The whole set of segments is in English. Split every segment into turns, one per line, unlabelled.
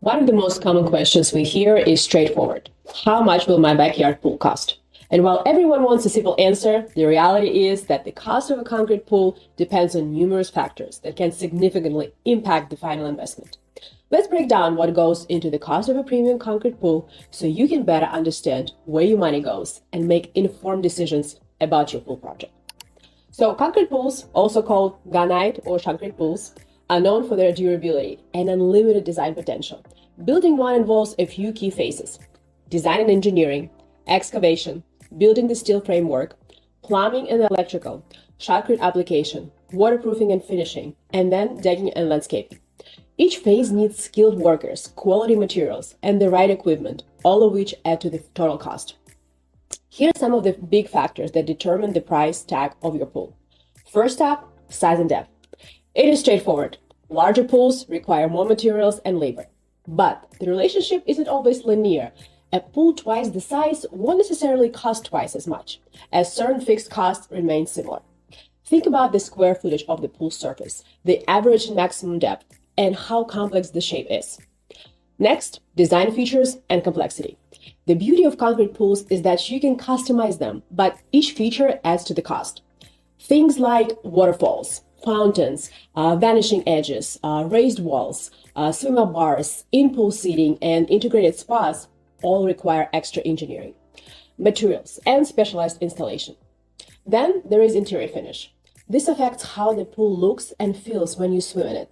One of the most common questions we hear is straightforward. How much will my backyard pool cost? And while everyone wants a simple answer, the reality is that the cost of a concrete pool depends on numerous factors that can significantly impact the final investment. Let's break down what goes into the cost of a premium concrete pool so you can better understand where your money goes and make informed decisions about your pool project. So concrete pools, also called gunite or shotcrete pools, are known for their durability and unlimited design potential. Building one involves a few key phases: design and engineering, excavation, building the steel framework, plumbing and electrical, shotcrete application, waterproofing and finishing, and then decking and landscaping. Each phase needs skilled workers, quality materials, and the right equipment, all of which add to the total cost. Here are some of the big factors that determine the price tag of your pool. First up, size and depth. It is straightforward. Larger pools require more materials and labor. But the relationship isn't always linear. A pool twice the size won't necessarily cost twice as much, as certain fixed costs remain similar. Think about the square footage of the pool surface, the average and maximum depth, and how complex the shape is. Next, design features and complexity. The beauty of concrete pools is that you can customize them, but each feature adds to the cost. Things like waterfalls, fountains, vanishing edges, raised walls, swim-up bars, in-pool seating, and integrated spas all require extra engineering, materials, and specialized installation. Then there is interior finish. This affects how the pool looks and feels when you swim in it.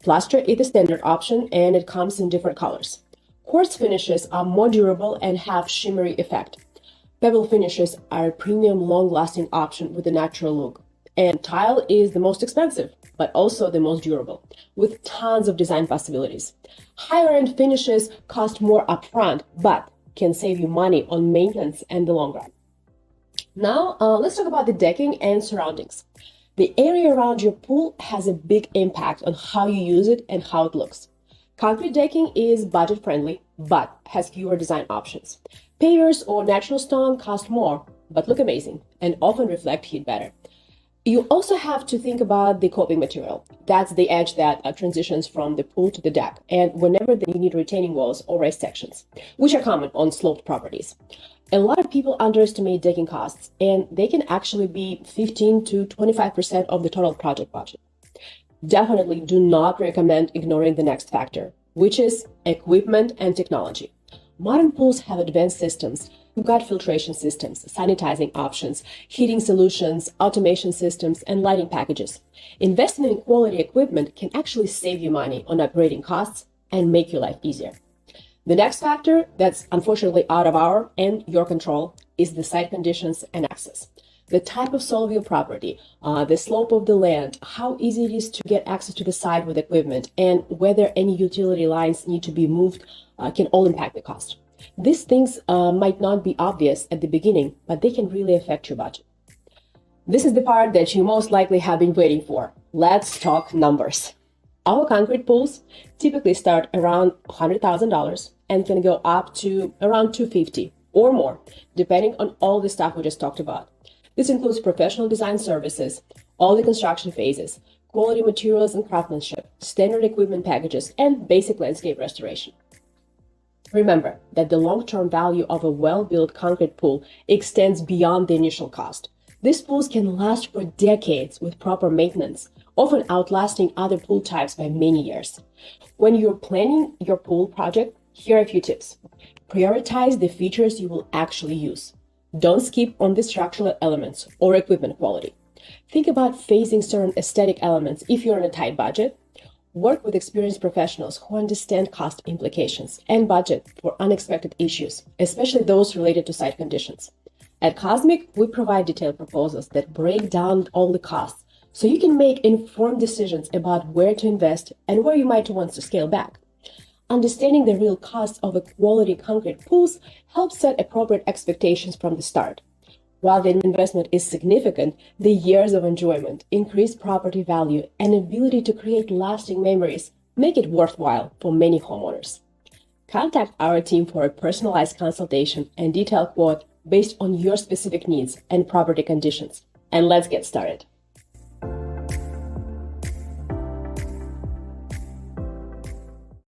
Plaster is the standard option, and it comes in different colors. Quartz finishes are more durable and have shimmery effect. Pebble finishes are a premium, long-lasting option with a natural look. And tile is the most expensive, but also the most durable, with tons of design possibilities. Higher-end finishes cost more upfront, but can save you money on maintenance and the long run. Now, let's talk about the decking and surroundings. The area around your pool has a big impact on how you use it and how it looks. Concrete decking is budget-friendly, but has fewer design options. Pavers or natural stone cost more, but look amazing and often reflect heat better. You also have to think about the coping material. That's the edge that transitions from the pool to the deck, and whenever you need retaining walls or raised sections, which are common on sloped properties. A lot of people underestimate decking costs, and they can actually be 15 to 25% of the total project budget. Definitely do not recommend ignoring the next factor, which is equipment and technology. Modern pools have advanced systems. You've got filtration systems, sanitizing options, heating solutions, automation systems, and lighting packages. Investing in quality equipment can actually save you money on upgrading costs and make your life easier. The next factor that's unfortunately out of our and your control is the site conditions and access. The type of soil of your property, the slope of the land, how easy it is to get access to the site with equipment, and whether any utility lines need to be moved can all impact the cost. These things might not be obvious at the beginning, but they can really affect your budget. This is the part that you most likely have been waiting for. Let's talk numbers. Our concrete pools typically start around $100,000 and can go up to around $250,000 or more, depending on all the stuff we just talked about. This includes professional design services, all the construction phases, quality materials and craftsmanship, standard equipment packages, and basic landscape restoration. Remember that the long-term value of a well-built concrete pool extends beyond the initial cost. These pools can last for decades with proper maintenance, often outlasting other pool types by many years. When you're planning your pool project, here are a few tips. Prioritize the features you will actually use. Don't skip on the structural elements or equipment quality. Think about phasing certain aesthetic elements if you're on a tight budget. Work with experienced professionals who understand cost implications and budget for unexpected issues, especially those related to site conditions. At Cosmic, we provide detailed proposals that break down all the costs so you can make informed decisions about where to invest and where you might want to scale back. Understanding the real cost of a quality concrete pools helps set appropriate expectations from the start. While the investment is significant, the years of enjoyment, increased property value, and ability to create lasting memories make it worthwhile for many homeowners. Contact our team for a personalized consultation and detailed quote based on your specific needs and property conditions. And let's get started.